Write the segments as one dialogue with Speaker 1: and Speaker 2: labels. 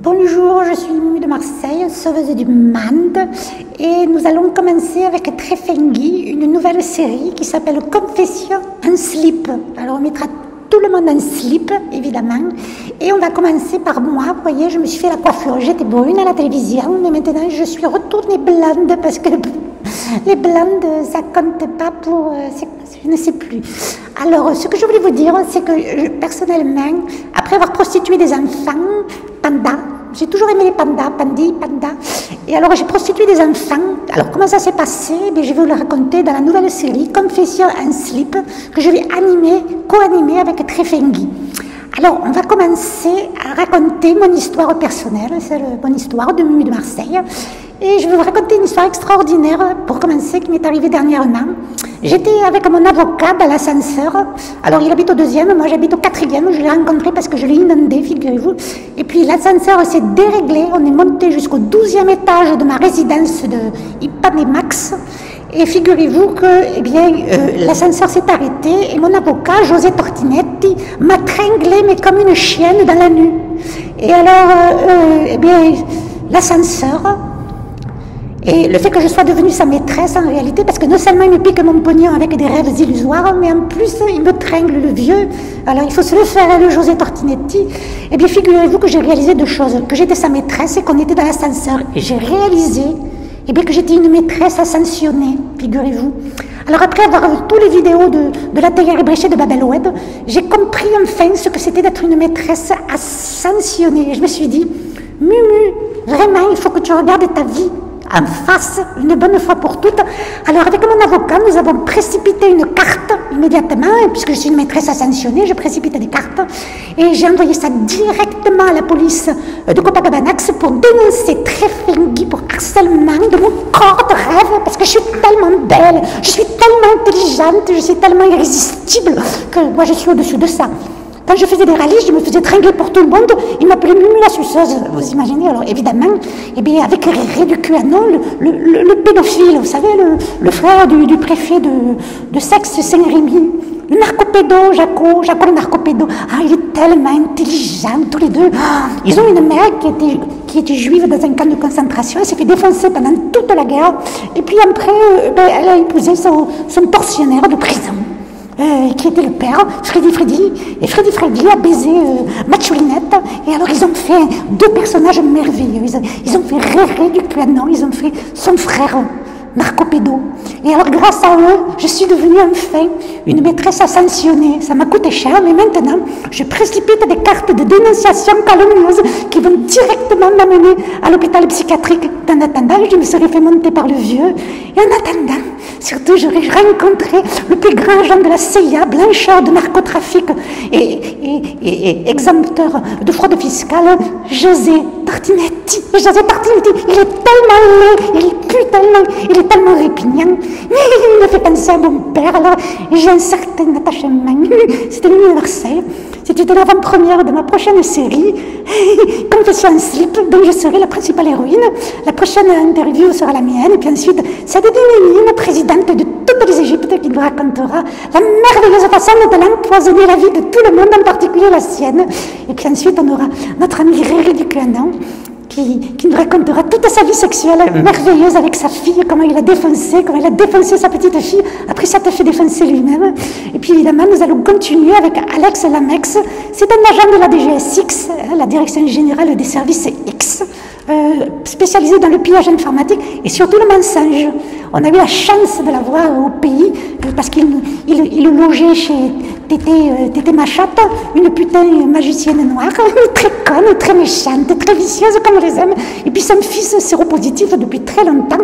Speaker 1: Bonjour, je suis Mimi de Marseille, sauveuse du Mande, et nous allons commencer avec Trefengui, une nouvelle série qui s'appelle Confession en slip. Alors on mettra tout le monde en slip, évidemment, et on va commencer par moi. Vous voyez, je me suis fait la coiffure, j'étais brune à la télévision, mais maintenant je suis retournée blonde parce que les blondes, ça compte pas pour... je ne sais plus. Alors, ce que je voulais vous dire, c'est que personnellement, après avoir prostitué des enfants, pandas, j'ai toujours aimé les pandas, pandas. Et alors, j'ai prostitué des enfants. Alors, comment ça s'est passé? Je vais vous le raconter dans la nouvelle série Confession en slip, que je vais co-animer avec Trefengui. Alors, on va commencer à raconter mon histoire personnelle, c'est mon histoire de Mimi de Marseille. Et je vais vous raconter une histoire extraordinaire, pour commencer, qui m'est arrivée dernièrement. J'étais avec mon avocat dans l'ascenseur. Alors, il habite au 2e, moi j'habite au 4e. Je l'ai rencontré parce que je l'ai inondé, figurez-vous. Et puis, l'ascenseur s'est déréglé. On est monté jusqu'au 12e étage de ma résidence de Ipanemax. Et figurez-vous que l'ascenseur s'est arrêté et mon avocat, José Tortinetti, m'a tringlé, mais comme une chienne, dans la nuit. Et alors, l'ascenseur... Et le fait que je sois devenue sa maîtresse, en réalité, parce que non seulement il me pique mon pognon avec des rêves illusoires, mais en plus, il me tringle le vieux. Alors, il faut se le faire, le José Tortinetti. Eh bien, figurez-vous que j'ai réalisé deux choses. Que j'étais sa maîtresse et qu'on était dans l'ascenseur. Et j'ai réalisé, que j'étais une maîtresse ascensionnée, figurez-vous. Alors, après avoir vu toutes les vidéos de la télé ébréchée de Babel Web, j'ai compris enfin ce que c'était d'être une maîtresse ascensionnée. Et je me suis dit, Mumu, vraiment, il faut que tu regardes ta vie en face, une bonne fois pour toutes. Alors, avec mon avocat, nous avons précipité une carte immédiatement, puisque je suis une maîtresse ascensionnée, je précipite des cartes, et j'ai envoyé ça directement à la police de Copacabanax pour dénoncer Trefengui pour harcèlement de mon corps de rêve, parce que je suis tellement belle, je suis tellement intelligente, je suis tellement irrésistible, que moi je suis au-dessus de ça. Quand je faisais des rallyes, je me faisais tringler pour tout le monde. Ils m'appelaient Mumu la suceuse. Vous imaginez? Alors évidemment, avec Réré du QAnon, le pédophile, vous savez, le frère du préfet de Sexe-Saint-Rémy, le narcopédo, Jaco le narcopédo. Ah, il est tellement intelligent, tous les deux. Ah, ils ont une mère qui était juive dans un camp de concentration. Elle s'est fait défoncer pendant toute la guerre. Et puis après, elle a épousé son tortionnaire de prison. Qui était le père, Freddy. Et Freddy a baisé Machulinette. Et alors ils ont fait deux personnages merveilleux. Ils ont fait Réré du QAnon, ils ont fait son frère narcopédo. Et alors grâce à eux, je suis devenue enfin une maîtresse ascensionnée. Ça m'a coûté cher, mais maintenant, je précipite des cartes de dénonciation calomnieuse qui vont directement m'amener à l'hôpital psychiatrique. En attendant, je me serais fait monter par le vieux. Et en attendant, surtout, j'aurais rencontré le plus grand agent de la CIA, blancheur de narcotrafic et exempteur de fraude fiscale, José Tortinetti. Et José Tortinetti, il est tellement laid, il pue tellement, il est tellement répugnant. Il me fait penser à mon père, alors j'ai un certain attachement. C'était Mimi de Marseille. C'était l'avant-première de ma prochaine série, Confession en slip, dont je serai la principale héroïne. La prochaine interview sera la mienne, et puis ensuite, c'est Mimi, présidente de toutes les Égyptes, qui nous racontera la merveilleuse façon dont elle a empoisonné la vie de tout le monde, en particulier la sienne. Et puis ensuite, on aura notre ami Réré du QAnon, qui nous racontera toute sa vie sexuelle merveilleuse avec sa fille, comment il a défoncé sa petite fille, après ça t'a fait défoncer lui-même. Et puis évidemment, nous allons continuer avec Alex Lamex. C'est un agent de la DGSX, la Direction Générale des Services X, spécialisé dans le pillage informatique et surtout le mensonge. On a eu la chance de l'avoir au pays parce qu'il logeait chez Tété Machate, une putain magicienne noire, très conne, très méchante, très vicieuse comme on les aime. Et puis son fils séropositif depuis très longtemps,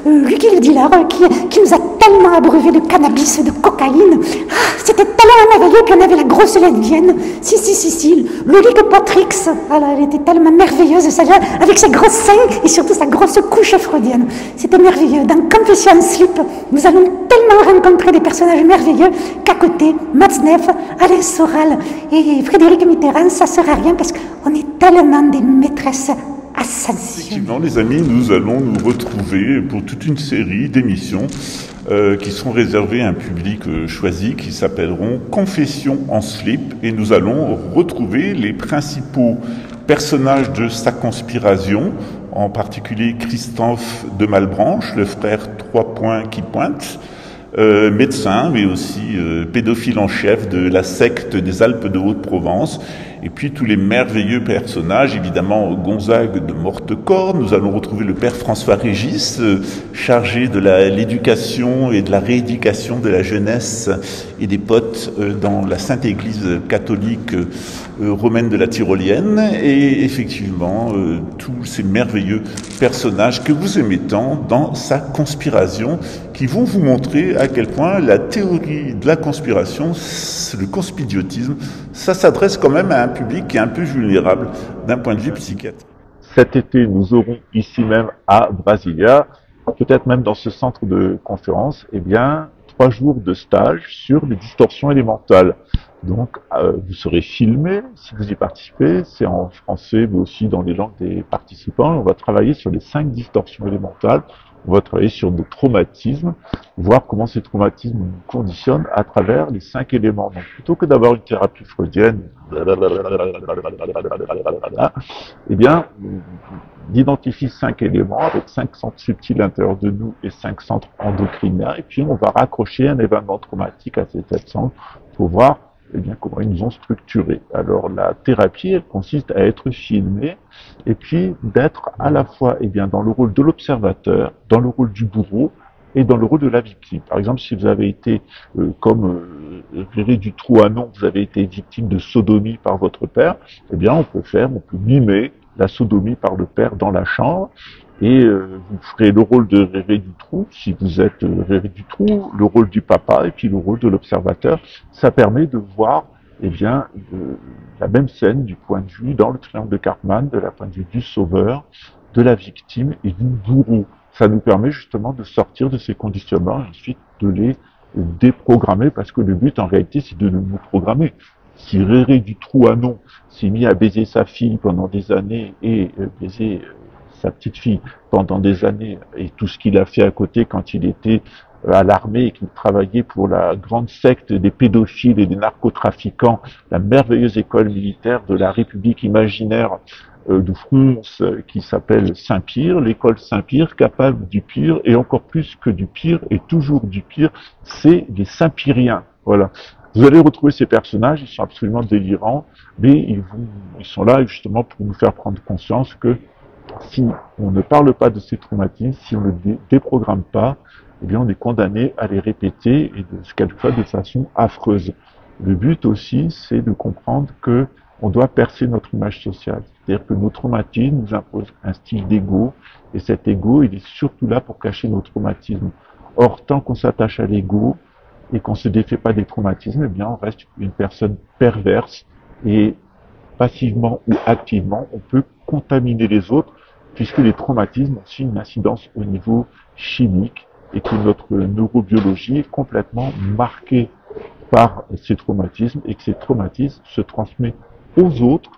Speaker 1: lui qui est le dealer, qui nous a tellement abreuvés de cannabis, de cocaïne. Ah, c'était tellement merveilleux qu'on avait la grosse lesbienne. Si, Lolique Poitrix. Alors, elle était tellement merveilleuse, celle-là, avec ses gros seins et surtout sa grosse couche freudienne. C'était merveilleux. Dans Confession en slip, nous allons tellement rencontrer des personnages merveilleux qu'à côté, Matzneff, Alain Soral et Frédéric Mitterrand, ça ne sert à rien parce qu'on est tellement des maîtresses Ascension.
Speaker 2: Effectivement, les amis, nous allons nous retrouver pour toute une série d'émissions qui seront réservées à un public choisi, qui s'appelleront Confessions en slip, et nous allons retrouver les principaux personnages de sa conspiration, en particulier Christophe de Malebranche, le frère 3 points qui pointe, médecin, mais aussi pédophile en chef de la secte des Alpes de Haute-Provence, et puis tous les merveilleux personnages, évidemment Gonzague de Mortecorps. Nous allons retrouver le père François Régis, chargé de l'éducation et de la rééducation de la jeunesse et des potes dans la Sainte Église catholique romaine de la Tyrolienne, et effectivement tous ces merveilleux personnages que vous aimez tant dans sa conspiration, qui vont vous montrer à quel point la théorie de la conspiration, le conspidiotisme, ça s'adresse quand même à un public qui est un peu vulnérable d'un point de vue psychiatrique.
Speaker 3: Cet été, nous aurons ici même à Brasilia, peut-être même dans ce centre de conférence, eh bien, 3 jours de stage sur les distorsions élémentales. Donc, vous serez filmé si vous y participez. C'est en français, mais aussi dans les langues des participants. On va travailler sur les 5 distorsions élémentales. On va travailler sur nos traumatismes, voir comment ces traumatismes nous conditionnent à travers les 5 éléments. Donc, plutôt que d'avoir une thérapie freudienne, eh bien, on identifie 5 éléments avec 5 centres subtils à l'intérieur de nous et 5 centres endocriniens. Et puis, on va raccrocher un événement traumatique à ces 7 centres pour voir eh bien, comment ils nous ont structurés. Alors, la thérapie, elle consiste à être filmé et puis d'être à la fois eh bien, dans le rôle de l'observateur, dans le rôle du bourreau et dans le rôle de la victime. Par exemple, si vous avez été, comme Réré du Trouanon, vous avez été victime de sodomie par votre père, eh bien, on peut mimer la sodomie par le père dans la chambre, et vous ferez le rôle de Réré du Trou, si vous êtes Réré du Trou, le rôle du papa et puis le rôle de l'observateur. Ça permet de voir eh bien, la même scène du point de vue dans le triangle de Karpman, de la point de vue du sauveur, de la victime et du bourreau. Ça nous permet justement de sortir de ces conditionnements et ensuite de les déprogrammer, parce que le but en réalité c'est de nous programmer. Si Réré du Trouanon s'est mis à baiser sa fille pendant des années et baiser sa petite fille pendant des années, et tout ce qu'il a fait à côté quand il était à l'armée et qu'il travaillait pour la grande secte des pédophiles et des narcotrafiquants, la merveilleuse école militaire de la République imaginaire de France qui s'appelle Saint-Pire, l'école Saint-Pire, capable du pire et encore plus que du pire et toujours du pire, c'est les Saint-Pyriens. Voilà. Vous allez retrouver ces personnages, ils sont absolument délirants, mais ils sont là justement pour nous faire prendre conscience que si on ne parle pas de ces traumatismes, si on ne les déprogramme pas, eh bien on est condamné à les répéter et quelquefois de façon affreuse. Le but aussi, c'est de comprendre que on doit percer notre image sociale. C'est-à-dire que nos traumatismes nous imposent un style d'ego, et cet ego, il est surtout là pour cacher nos traumatismes. Or, tant qu'on s'attache à l'ego et qu'on ne se défait pas des traumatismes, eh bien on reste une personne perverse, et passivement ou activement, on peut contaminer les autres, puisque les traumatismes ont aussi une incidence au niveau chimique, et que notre neurobiologie est complètement marquée par ces traumatismes, et que ces traumatismes se transmettent aux autres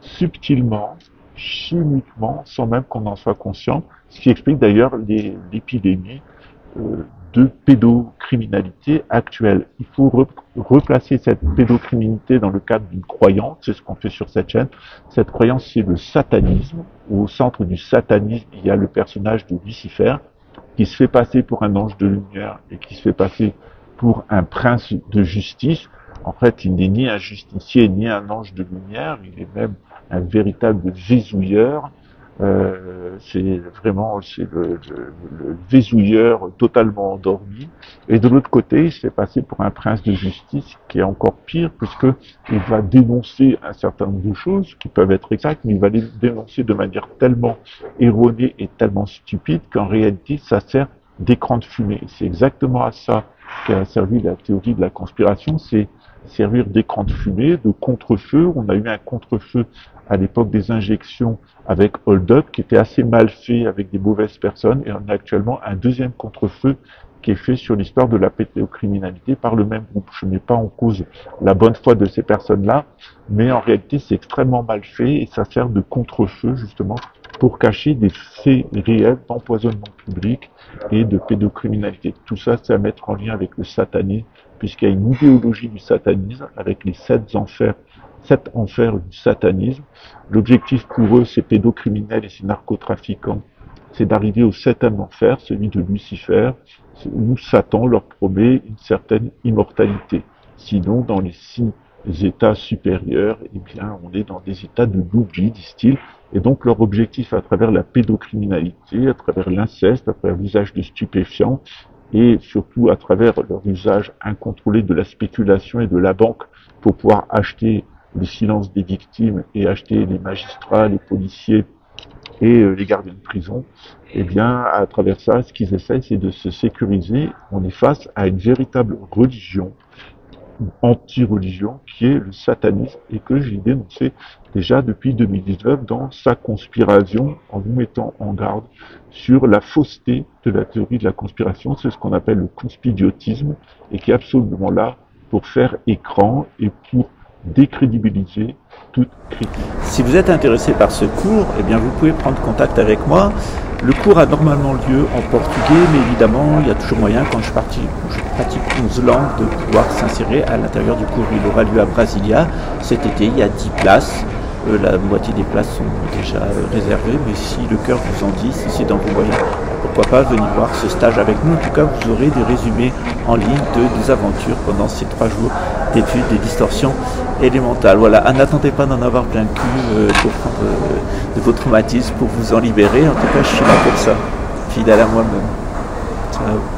Speaker 3: subtilement, chimiquement, sans même qu'on en soit conscient, ce qui explique d'ailleurs l'épidémie de pédocriminalité actuelle. Il faut replacer cette pédocriminalité dans le cadre d'une croyance, c'est ce qu'on fait sur cette chaîne. Cette croyance, c'est le satanisme. Au centre du satanisme, il y a le personnage de Lucifer, qui se fait passer pour un ange de lumière et qui se fait passer pour un prince de justice. En fait, il n'est ni un justicier ni un ange de lumière, il est même un véritable vésouilleur. C'est vraiment le vésouilleur totalement endormi. Et de l'autre côté, il se fait passer pour un prince de justice qui est encore pire, puisque il va dénoncer un certain nombre de choses qui peuvent être exactes, mais il va les dénoncer de manière tellement erronée et tellement stupide qu'en réalité, ça sert d'écran de fumée. C'est exactement à ça qu'a servi la théorie de la conspiration, c'est servir d'écran de fumée, de contre-feu. On a eu un contre-feu à l'époque des injections avec Hold Up, qui était assez mal fait avec des mauvaises personnes, et on a actuellement un deuxième contre-feu qui est fait sur l'histoire de la pédocriminalité par le même groupe. Je ne mets pas en cause la bonne foi de ces personnes-là, mais en réalité c'est extrêmement mal fait et ça sert de contre-feu justement pour cacher des faits réels d'empoisonnement public et de pédocriminalité. Tout ça, c'est à mettre en lien avec le satanisme, puisqu'il y a une idéologie du satanisme avec les 7 enfers du satanisme. L'objectif pour eux, ces pédocriminels et ces narcotrafiquants, c'est d'arriver au 7e enfer, celui de Lucifer, où Satan leur promet une certaine immortalité. Sinon, dans les 6 états supérieurs, eh bien, on est dans des états de l'oubli, disent-ils. Et donc, leur objectif à travers la pédocriminalité, à travers l'inceste, à travers l'usage de stupéfiants, et surtout à travers leur usage incontrôlé de la spéculation et de la banque pour pouvoir acheter le silence des victimes et acheter les magistrats, les policiers et les gardiens de prison, eh bien, à travers ça, ce qu'ils essayent, c'est de se sécuriser. On est face à une véritable religion, anti-religion, qui est le satanisme, et que j'ai dénoncé déjà depuis 2019 dans sa conspiration, en vous mettant en garde sur la fausseté de la théorie de la conspiration. C'est ce qu'on appelle le conspidiotisme, et qui est absolument là pour faire écran et pour décrédibiliser toute critique.
Speaker 4: Si vous êtes intéressé par ce cours, eh bien vous pouvez prendre contact avec moi. Le cours a normalement lieu en portugais, mais évidemment, il y a toujours moyen, quand je pratique 11 langues, de pouvoir s'insérer à l'intérieur du cours. Il aura lieu à Brasilia cet été, il y a 10 places. La moitié des places sont déjà réservées, mais si le cœur vous en dit, si c'est dans vos moyens, pourquoi pas venir voir ce stage avec nous. En tout cas, vous aurez des résumés en ligne de nos aventures pendant ces 3 jours d'études des distorsions élémentales. Voilà, n'attendez pas d'en avoir plein le cul pour prendre de vos traumatismes, pour vous en libérer. En tout cas, je suis là pour ça, fidèle à moi-même. Ciao.